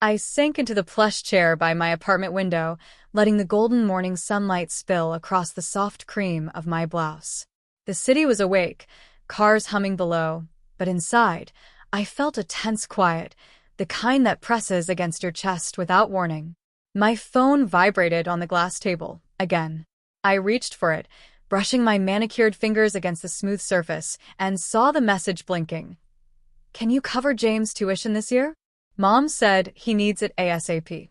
I sank into the plush chair by my apartment window, letting the golden morning sunlight spill across the soft cream of my blouse. The city was awake, cars humming below, but inside, I felt a tense quiet, the kind that presses against your chest without warning. My phone vibrated on the glass table, again. I reached for it, brushing my manicured fingers against the smooth surface, and saw the message blinking. "Can you cover James' tuition this year? Mom said he needs it ASAP."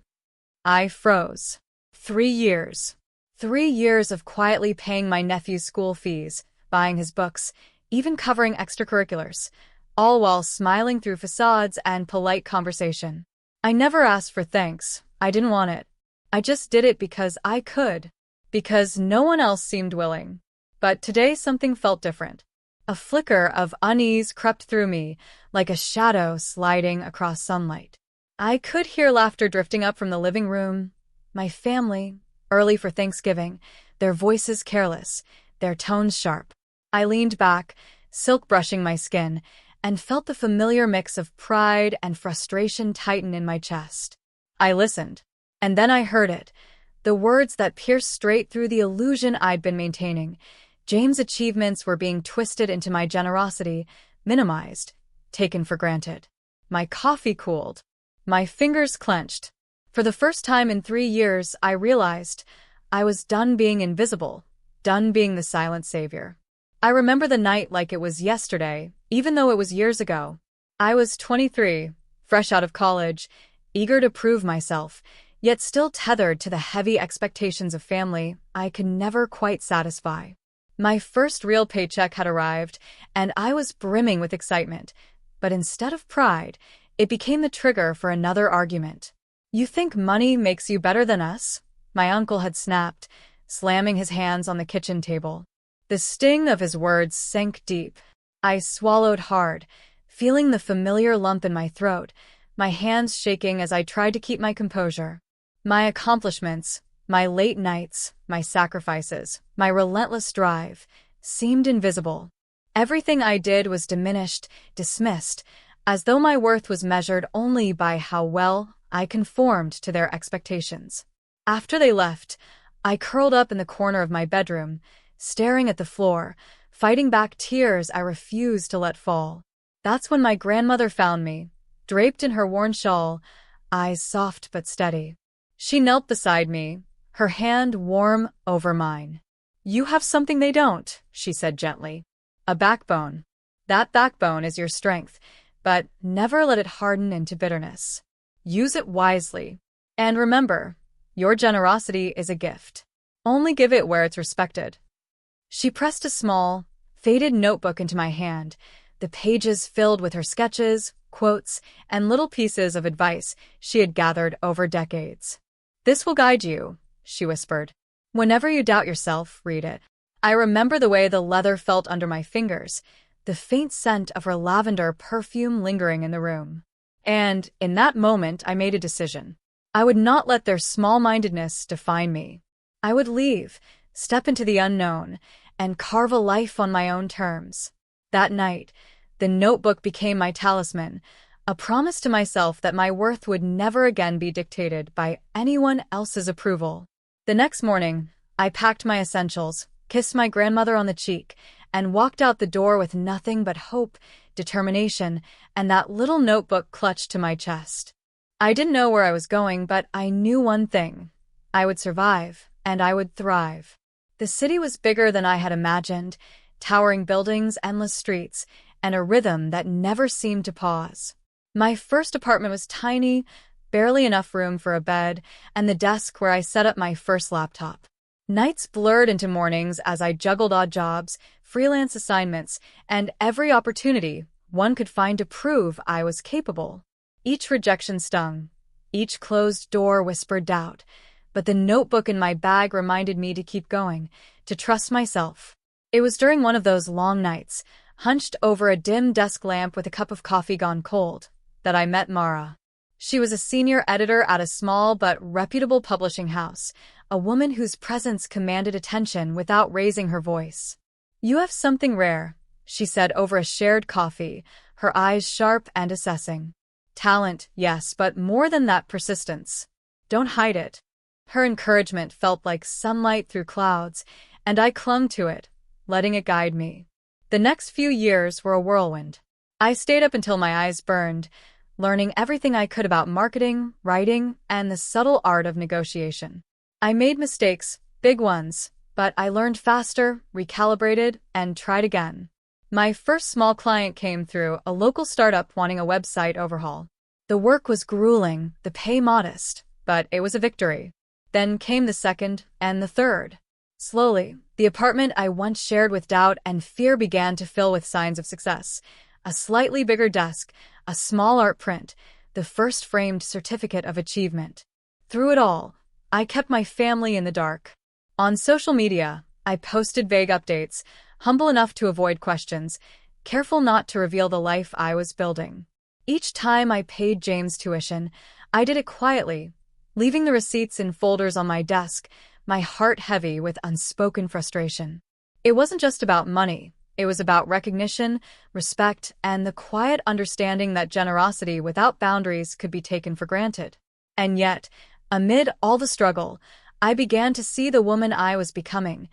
I froze. 3 years. 3 years of quietly paying my nephew's school fees, buying his books, even covering extracurriculars, all while smiling through facades and polite conversation. I never asked for thanks. I didn't want it. I just did it because I could. Because no one else seemed willing. But today something felt different. A flicker of unease crept through me, like a shadow sliding across sunlight. I could hear laughter drifting up from the living room. My family, early for Thanksgiving, their voices careless, their tones sharp. I leaned back, silk brushing my skin, and felt the familiar mix of pride and frustration tighten in my chest. I listened, and then I heard it, the words that pierced straight through the illusion I'd been maintaining. James' achievements were being twisted into my generosity, minimized, taken for granted. My coffee cooled. My fingers clenched. For the first time in 3 years, I realized I was done being invisible, done being the silent savior. I remember the night like it was yesterday, even though it was years ago. I was 23, fresh out of college, eager to prove myself, yet still tethered to the heavy expectations of family I could never quite satisfy. My first real paycheck had arrived, and I was brimming with excitement. But instead of pride, it became the trigger for another argument. "You think money makes you better than us?" my uncle had snapped, slamming his hands on the kitchen table. The sting of his words sank deep. I swallowed hard, feeling the familiar lump in my throat, my hands shaking as I tried to keep my composure. My accomplishments, my late nights, my sacrifices, my relentless drive, seemed invisible. Everything I did was diminished, dismissed, as though my worth was measured only by how well I conformed to their expectations. After they left, I curled up in the corner of my bedroom, staring at the floor, fighting back tears I refused to let fall. That's when my grandmother found me, draped in her worn shawl, eyes soft but steady. She knelt beside me, her hand warm over mine. "You have something they don't," she said gently. "A backbone. That backbone is your strength, but never let it harden into bitterness. Use it wisely. And remember, your generosity is a gift. Only give it where it's respected." She pressed a small, faded notebook into my hand, the pages filled with her sketches, quotes, and little pieces of advice she had gathered over decades. "This will guide you," she whispered. "Whenever you doubt yourself, read it." I remember the way the leather felt under my fingers, the faint scent of her lavender perfume lingering in the room. And in that moment, I made a decision. I would not let their small-mindedness define me. I would leave, step into the unknown, and carve a life on my own terms. That night, the notebook became my talisman, a promise to myself that my worth would never again be dictated by anyone else's approval. The next morning, I packed my essentials, kissed my grandmother on the cheek, and walked out the door with nothing but hope, determination, and that little notebook clutched to my chest. I didn't know where I was going, but I knew one thing. I would survive, and I would thrive. The city was bigger than I had imagined, towering buildings, endless streets, and a rhythm that never seemed to pause. My first apartment was tiny, barely enough room for a bed, and the desk where I set up my first laptop. Nights blurred into mornings as I juggled odd jobs, freelance assignments, and every opportunity one could find to prove I was capable. Each rejection stung. Each closed door whispered doubt. But the notebook in my bag reminded me to keep going, to trust myself. It was during one of those long nights, hunched over a dim desk lamp with a cup of coffee gone cold, that I met Mara. She was a senior editor at a small but reputable publishing house, a woman whose presence commanded attention without raising her voice. "You have something rare," she said over a shared coffee, her eyes sharp and assessing. Talent, yes, but more than that, persistence. Don't hide it. Her encouragement felt like sunlight through clouds, and I clung to it, letting it guide me. The next few years were a whirlwind. I stayed up until my eyes burned, learning everything I could about marketing, writing, and the subtle art of negotiation. I made mistakes, big ones, but I learned faster, recalibrated, and tried again. My first small client came through a local startup wanting a website overhaul. The work was grueling, the pay modest, but it was a victory. Then came the second and the third. Slowly, the apartment I once shared with doubt and fear began to fill with signs of success. A slightly bigger desk, a small art print, the first framed certificate of achievement. Through it all, I kept my family in the dark. On social media, I posted vague updates, humble enough to avoid questions, careful not to reveal the life I was building. Each time I paid James tuition, I did it quietly, leaving the receipts in folders on my desk, my heart heavy with unspoken frustration. It wasn't just about money. It was about recognition, respect, and the quiet understanding that generosity without boundaries could be taken for granted. And yet, amid all the struggle, I began to see the woman I was becoming,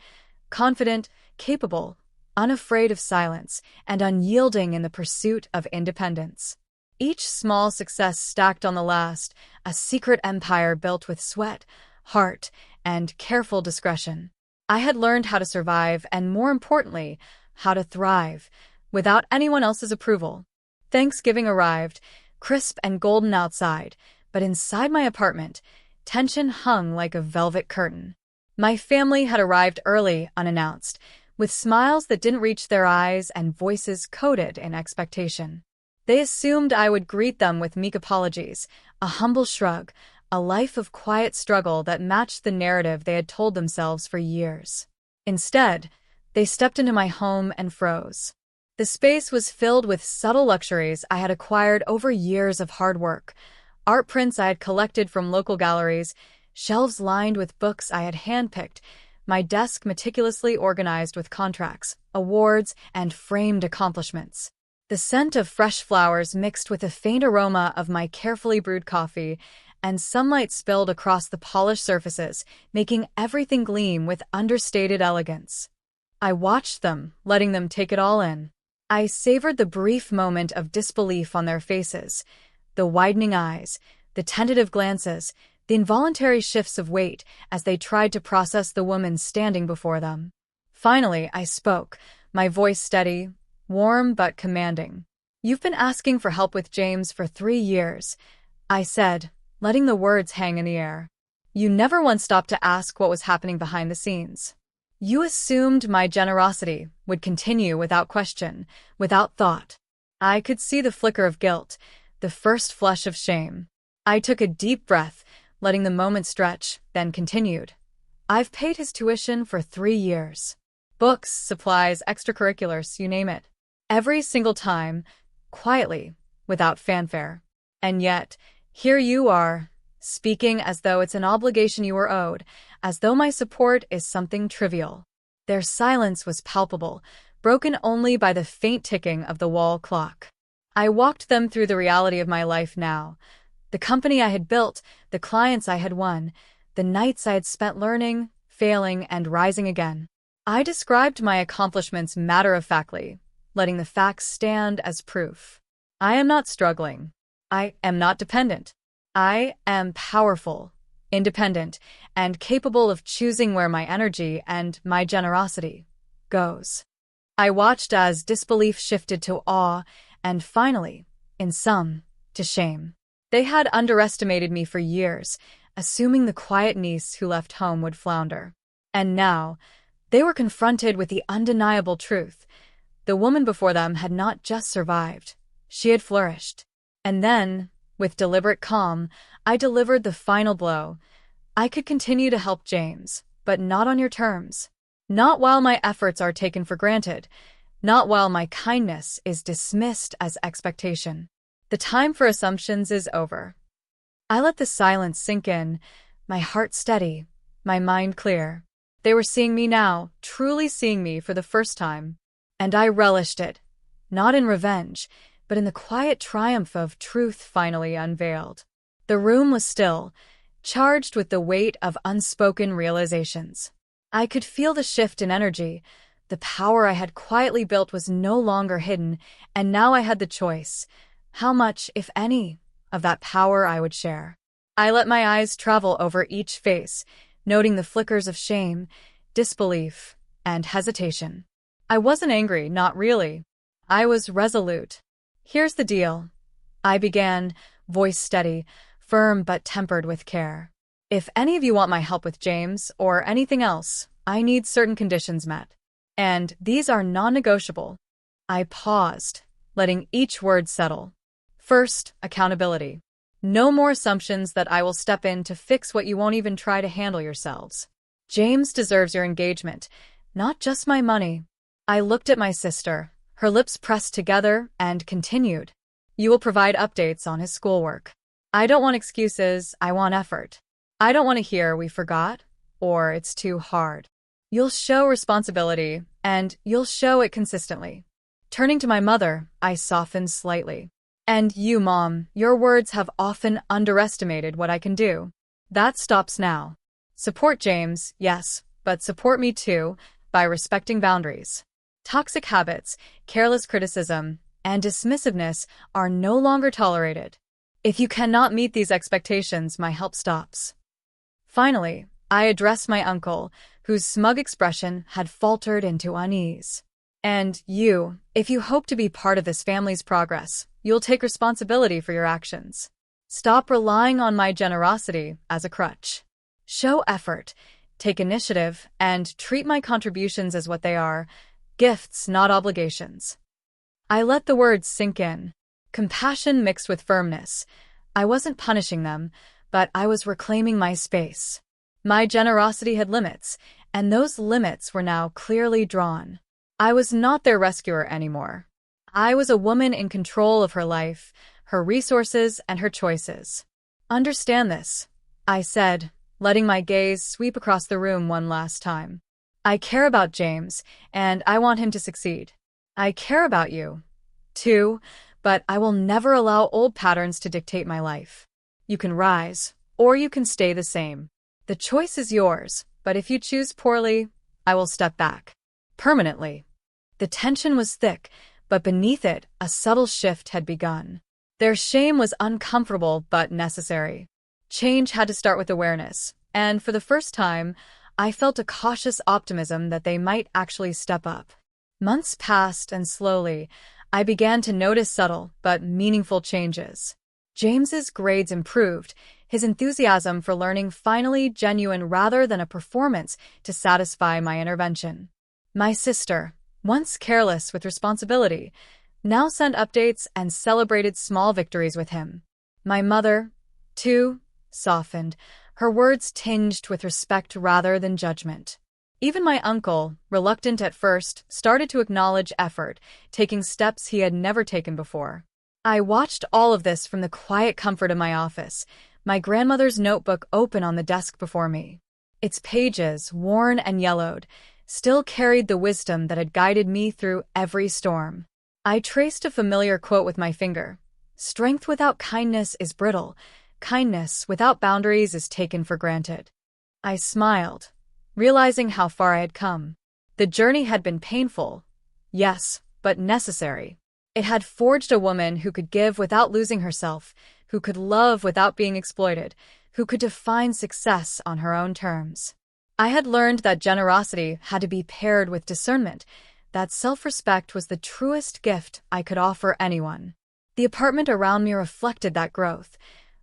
confident, capable, unafraid of silence, and unyielding in the pursuit of independence. Each small success stacked on the last, a secret empire built with sweat, heart, and careful discretion. I had learned how to survive and, more importantly, how to thrive, without anyone else's approval. Thanksgiving arrived, crisp and golden outside, but inside my apartment, tension hung like a velvet curtain. My family had arrived early, unannounced, with smiles that didn't reach their eyes and voices coded in expectation. They assumed I would greet them with meek apologies, a humble shrug, a life of quiet struggle that matched the narrative they had told themselves for years. Instead, they stepped into my home and froze. The space was filled with subtle luxuries I had acquired over years of hard work, art prints I had collected from local galleries, shelves lined with books I had handpicked, my desk meticulously organized with contracts, awards, and framed accomplishments. The scent of fresh flowers mixed with a faint aroma of my carefully brewed coffee, and sunlight spilled across the polished surfaces, making everything gleam with understated elegance. I watched them, letting them take it all in. I savored the brief moment of disbelief on their faces, the widening eyes, the tentative glances, the involuntary shifts of weight as they tried to process the woman standing before them. Finally, I spoke, my voice steady, warm but commanding. "You've been asking for help with James for 3 years," I said, letting the words hang in the air. "You never once stopped to ask what was happening behind the scenes. You assumed my generosity would continue without question, without thought." I could see the flicker of guilt, the first flush of shame. I took a deep breath, letting the moment stretch, then continued. "I've paid his tuition for 3 years. Books, supplies, extracurriculars, you name it. Every single time, quietly, without fanfare. And yet, here you are, speaking as though it's an obligation you were owed, as though my support is something trivial." Their silence was palpable, broken only by the faint ticking of the wall clock. I walked them through the reality of my life now. The company I had built, the clients I had won, the nights I had spent learning, failing, and rising again. I described my accomplishments matter-of-factly, letting the facts stand as proof. I am not struggling. I am not dependent. I am powerful, independent, and capable of choosing where my energy and my generosity goes. I watched as disbelief shifted to awe and finally, in some, to shame. They had underestimated me for years, assuming the quiet niece who left home would flounder. And now, they were confronted with the undeniable truth. The woman before them had not just survived, she had flourished. And then, with deliberate calm, I delivered the final blow. "I could continue to help James, but not on your terms. Not while my efforts are taken for granted. Not while my kindness is dismissed as expectation. The time for assumptions is over." I let the silence sink in, my heart steady, my mind clear. They were seeing me now, truly seeing me for the first time. And I relished it. Not in revenge, but in the quiet triumph of truth finally unveiled. The room was still, charged with the weight of unspoken realizations. I could feel the shift in energy. The power I had quietly built was no longer hidden, and now I had the choice. How much, if any, of that power I would share. I let my eyes travel over each face, noting the flickers of shame, disbelief, and hesitation. I wasn't angry, not really. I was resolute. Here's the deal, I began, voice steady, firm but tempered with care. If any of you want my help with James, or anything else, I need certain conditions met. And these are non-negotiable. I paused, letting each word settle. First, accountability. No more assumptions that I will step in to fix what you won't even try to handle yourselves. James deserves your engagement, not just my money. I looked at my sister, her lips pressed together, and continued. You will provide updates on his schoolwork. I don't want excuses, I want effort. I don't want to hear we forgot, or it's too hard. You'll show responsibility, and you'll show it consistently. Turning to my mother, I softened slightly. And you, Mom, your words have often underestimated what I can do. That stops now. Support James, yes, but support me too, by respecting boundaries. Toxic habits, careless criticism, and dismissiveness are no longer tolerated. If you cannot meet these expectations, my help stops. Finally, I addressed my uncle, whose smug expression had faltered into unease. And you, if you hope to be part of this family's progress, you'll take responsibility for your actions. Stop relying on my generosity as a crutch. Show effort, take initiative, and treat my contributions as what they are, gifts, not obligations. I let the words sink in. Compassion mixed with firmness. I wasn't punishing them, but I was reclaiming my space. My generosity had limits, and those limits were now clearly drawn. I was not their rescuer anymore. I was a woman in control of her life, her resources, and her choices. Understand this, I said, letting my gaze sweep across the room one last time. I care about James, and I want him to succeed. I care about you, too, but I will never allow old patterns to dictate my life. You can rise, or you can stay the same. The choice is yours, but if you choose poorly, I will step back. Permanently. The tension was thick, but beneath it, a subtle shift had begun. Their shame was uncomfortable but necessary. Change had to start with awareness, and for the first time, I felt a cautious optimism that they might actually step up. Months passed, and slowly, I began to notice subtle but meaningful changes. James's grades improved, his enthusiasm for learning finally genuine rather than a performance to satisfy my intervention. My sister, once careless with responsibility, now sent updates and celebrated small victories with him. My mother, too, softened, her words tinged with respect rather than judgment. Even my uncle, reluctant at first, started to acknowledge effort, taking steps he had never taken before. I watched all of this from the quiet comfort of my office, my grandmother's notebook open on the desk before me. Its pages, worn and yellowed, still carried the wisdom that had guided me through every storm. I traced a familiar quote with my finger. Strength without kindness is brittle. Kindness without boundaries is taken for granted. I smiled, realizing how far I had come. The journey had been painful, yes, but necessary. It had forged a woman who could give without losing herself, who could love without being exploited, who could define success on her own terms. I had learned that generosity had to be paired with discernment, that self-respect was the truest gift I could offer anyone. The apartment around me reflected that growth.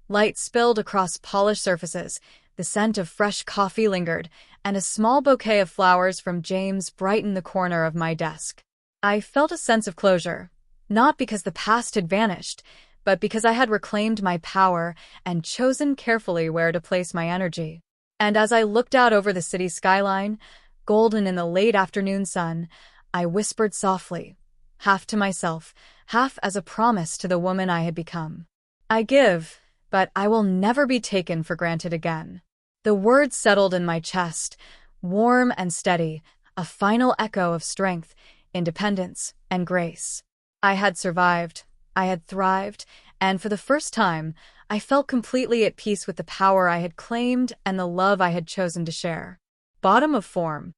Light spilled across polished surfaces, the scent of fresh coffee lingered, and a small bouquet of flowers from James brightened the corner of my desk. I felt a sense of closure, not because the past had vanished, but because I had reclaimed my power and chosen carefully where to place my energy. And as I looked out over the city skyline, golden in the late afternoon sun, I whispered softly, half to myself, half as a promise to the woman I had become. I give, but I will never be taken for granted again. The words settled in my chest, warm and steady, a final echo of strength, independence, and grace. I had survived, I had thrived, and for the first time, I felt completely at peace with the power I had claimed and the love I had chosen to share. Bottom of form.